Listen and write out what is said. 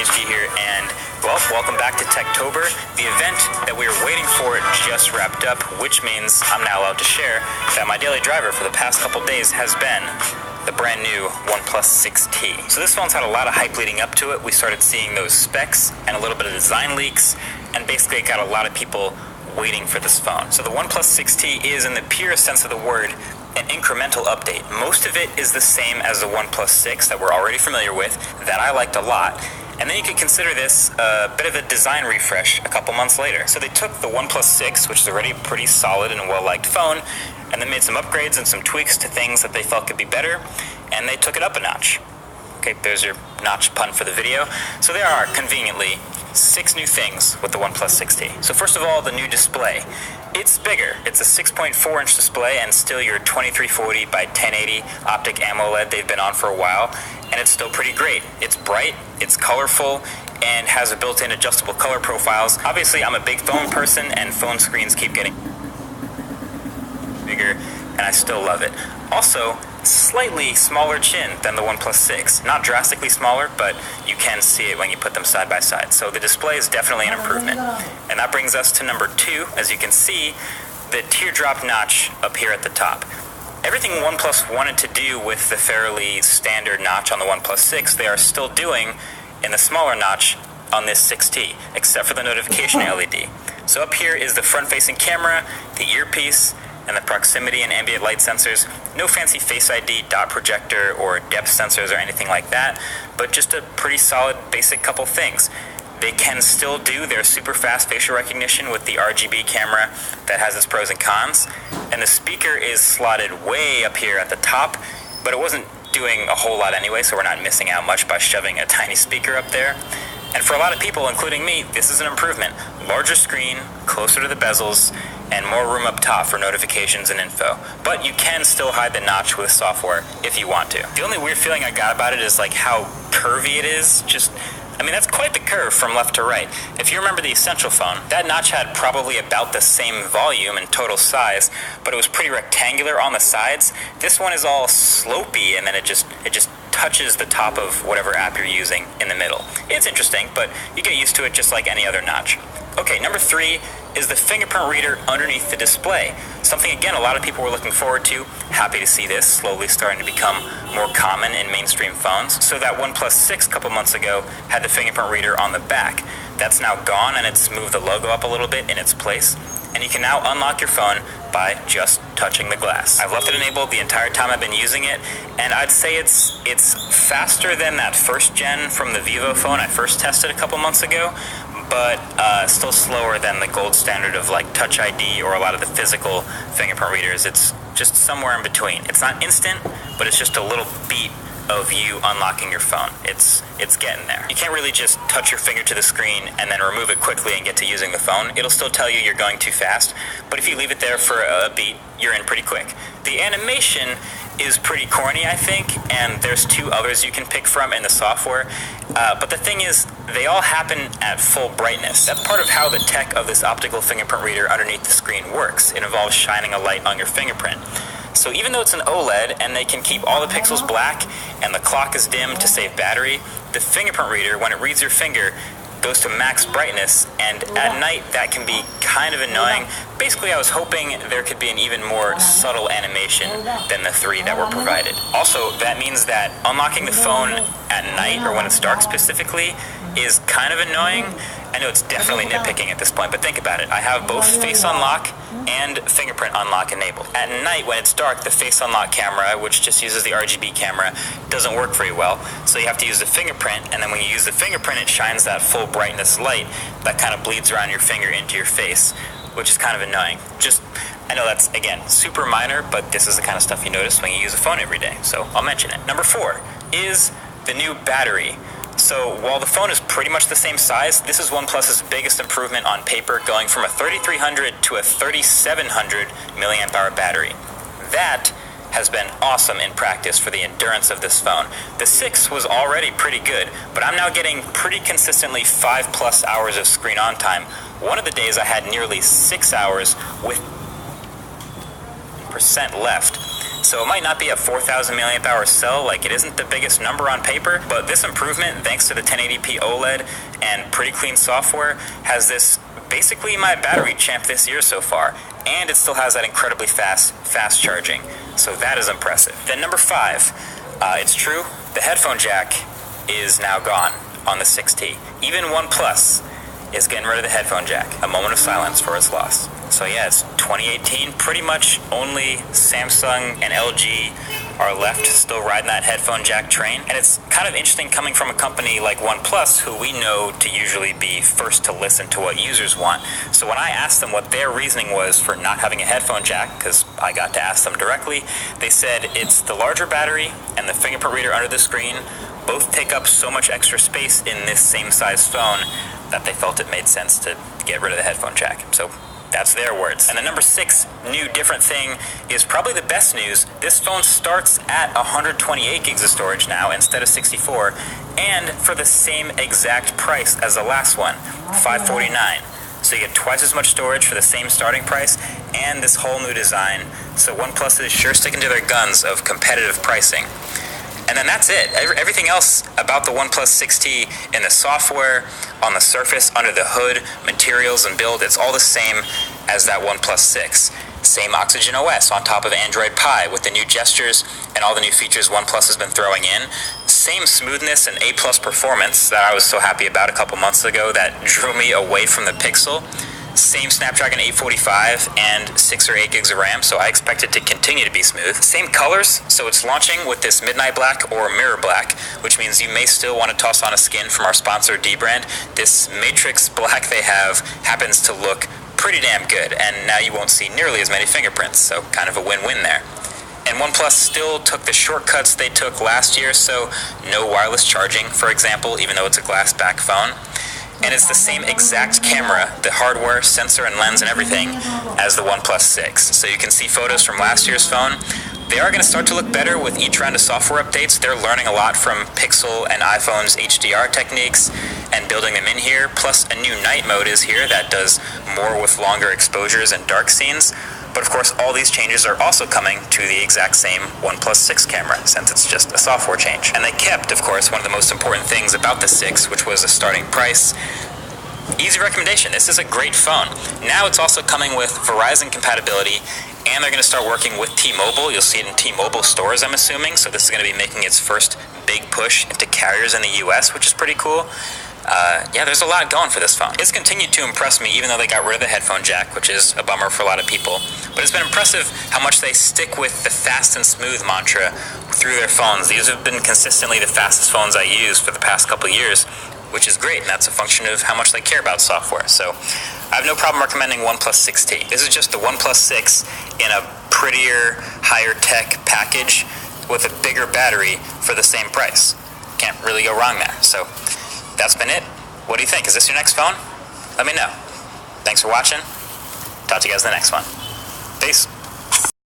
HG here, and well, welcome back to Techtober. The event that we were waiting for just wrapped up, which means I'm now allowed to share that my daily driver for the past couple days has been the brand new Oneplus 6T. So this phone's had a lot of hype leading up to it. We started seeing those specs and a little bit of design leaks, and basically it got a lot of people waiting for this phone. So the Oneplus 6T is, in the purest sense of the word, an incremental update. Most of it is the same as the Oneplus 6 that we're already familiar with, that I liked a lot. And then you could consider this a bit of a design refresh a couple months later. So they took the Oneplus 6, which is already a pretty solid and well-liked phone, and they made some upgrades and some tweaks to things that they felt could be better, and they took it up a notch. Okay, there's your notch pun for the video. So there are, conveniently, 6 new things with the Oneplus 6T. So first of all, the new display. It's bigger. It's a 6.4-inch display and still your 2340 by 1080 optic AMOLED they've been on for a while, and it's still pretty great. It's bright, it's colorful, and has a built-in adjustable color profiles. Obviously, I'm a big phone person, and phone screens keep getting bigger, and I still love it. Also, slightly smaller chin than the Oneplus 6. Not drastically smaller, but you can see it when you put them side by side. So the display is definitely an improvement. And that brings us to number 2. As you can see, the teardrop notch up here at the top. Everything OnePlus wanted to do with the fairly standard notch on the Oneplus 6, they are still doing in the smaller notch on this 6T, except for the notification LED. So up here is the front-facing camera, the earpiece, and the proximity and ambient light sensors. No fancy Face ID, dot projector, or depth sensors or anything like that, but just a pretty solid basic couple things. They can still do their super fast facial recognition with the RGB camera that has its pros and cons, and the speaker is slotted way up here at the top, but it wasn't doing a whole lot anyway, so we're not missing out much by shoving a tiny speaker up there. And for a lot of people, including me, this is an improvement. Larger screen, closer to the bezels, and more room up top for notifications and info. But you can still hide the notch with software if you want to. The only weird feeling I got about it is like how curvy it is. That's quite the curve from left to right. If you remember the Essential phone, that notch had probably about the same volume and total size, but it was pretty rectangular on the sides. This one is all slopey, and then it just touches the top of whatever app you're using in the middle. It's interesting, but you get used to it just like any other notch. Okay, number 3 is the fingerprint reader underneath the display. Something, again, a lot of people were looking forward to. Happy to see this slowly starting to become more common in mainstream phones. So that Oneplus 6 a couple months ago had the fingerprint reader on the back. That's now gone, and it's moved the logo up a little bit in its place. And you can now unlock your phone by just touching the glass. I've left it enabled the entire time I've been using it, and I'd say it's faster than that first gen from the Vivo phone I first tested a couple months ago, but still slower than the gold standard of like Touch ID or a lot of the physical fingerprint readers. It's just somewhere in between. It's not instant, but it's just a little beat of you unlocking your phone. It's getting there. You can't really just touch your finger to the screen and then remove it quickly and get to using the phone. It'll still tell you you're going too fast, but if you leave it there for a beat, you're in pretty quick. The animation is pretty corny, I think, and there's 2 others you can pick from in the software. But the thing is, they all happen at full brightness. That's part of how the tech of this optical fingerprint reader underneath the screen works. It involves shining a light on your fingerprint. So even though it's an OLED and they can keep all the pixels black and the clock is dim to save battery, the fingerprint reader, when it reads your finger, goes to max brightness, and at night that can be kind of annoying. Basically, I was hoping there could be an even more subtle animation than the 3 that were provided. Also, that means that unlocking the phone at night, or when it's dark specifically, is kind of annoying. I know it's definitely nitpicking at this point, but think about it. I have both Face Unlock and Fingerprint Unlock enabled. At night, when it's dark, the Face Unlock camera, which just uses the RGB camera, doesn't work very well. So you have to use the fingerprint, and then when you use the fingerprint, it shines that full brightness light that kind of bleeds around your finger into your face, which is kind of annoying. I know that's, again, super minor, but this is the kind of stuff you notice when you use a phone every day, so I'll mention it. Number 4 is the new battery. So while the phone is pretty much the same size, this is OnePlus's biggest improvement on paper, going from a 3300 to a 3700 milliamp hour battery. That has been awesome in practice for the endurance of this phone. The 6 was already pretty good, but I'm now getting pretty consistently 5+ hours of screen on time. One of the days I had nearly 6 hours with % left. So it might not be a 4,000 milliamp hour cell, like it isn't the biggest number on paper, but this improvement, thanks to the 1080p OLED and pretty clean software, has this basically my battery champ this year so far, and it still has that incredibly fast charging. So that is impressive. Then number 5, it's true, the headphone jack is now gone on the 6T. Even OnePlus is getting rid of the headphone jack. A moment of silence for its loss. So yeah, it's 2018. Pretty much only Samsung and LG are left still riding that headphone jack train. And it's kind of interesting coming from a company like OnePlus, who we know to usually be first to listen to what users want. So when I asked them what their reasoning was for not having a headphone jack, because I got to ask them directly, they said it's the larger battery and the fingerprint reader under the screen both take up so much extra space in this same size phone that they felt it made sense to get rid of the headphone jack. So that's their words. And the number 6 new different thing is probably the best news. This phone starts at 128 gigs of storage now instead of 64, and for the same exact price as the last one, $549. So you get twice as much storage for the same starting price and this whole new design. So OnePlus is sure sticking to their guns of competitive pricing. And then that's it. Everything else about the OnePlus 6T in the software, on the surface, under the hood, materials and build, it's all the same as that OnePlus 6. Same Oxygen OS on top of Android Pie with the new gestures and all the new features OnePlus has been throwing in. Same smoothness and A+ performance that I was so happy about a couple months ago that drew me away from the Pixel. Same Snapdragon 845 and 6 or 8 gigs of RAM, so I expect it to continue to be smooth. Same colors, so it's launching with this Midnight Black or Mirror Black, which means you may still want to toss on a skin from our sponsor D-Brand. This Matrix Black they have happens to look pretty damn good, and now you won't see nearly as many fingerprints, so kind of a win-win there. And OnePlus still took the shortcuts they took last year, so no wireless charging, for example, even though it's a glass back phone. And it's the same exact camera, the hardware, sensor, and lens and everything, as the OnePlus 6. So you can see photos from last year's phone. They are going to start to look better with each round of software updates. They're learning a lot from Pixel and iPhone's HDR techniques and building them in here. Plus, a new night mode is here that does more with longer exposures and dark scenes. But of course, all these changes are also coming to the exact same OnePlus 6 camera, since it's just a software change. And they kept, of course, one of the most important things about the 6, which was a starting price. Easy recommendation. This is a great phone. Now it's also coming with Verizon compatibility, and they're going to start working with T-Mobile. You'll see it in T-Mobile stores, I'm assuming. So this is going to be making its first big push into carriers in the US, which is pretty cool. Yeah, there's a lot going for this phone. It's continued to impress me, even though they got rid of the headphone jack, which is a bummer for a lot of people. But it's been impressive how much they stick with the fast and smooth mantra through their phones. These have been consistently the fastest phones I used for the past couple of years, which is great, and that's a function of how much they care about software. So I have no problem recommending OnePlus 6T. This is just the OnePlus 6 in a prettier, higher tech package with a bigger battery for the same price. Can't really go wrong there. So that's been it. What do you think? Is this your next phone? Let me know. Thanks for watching. Talk to you guys in the next one. Peace.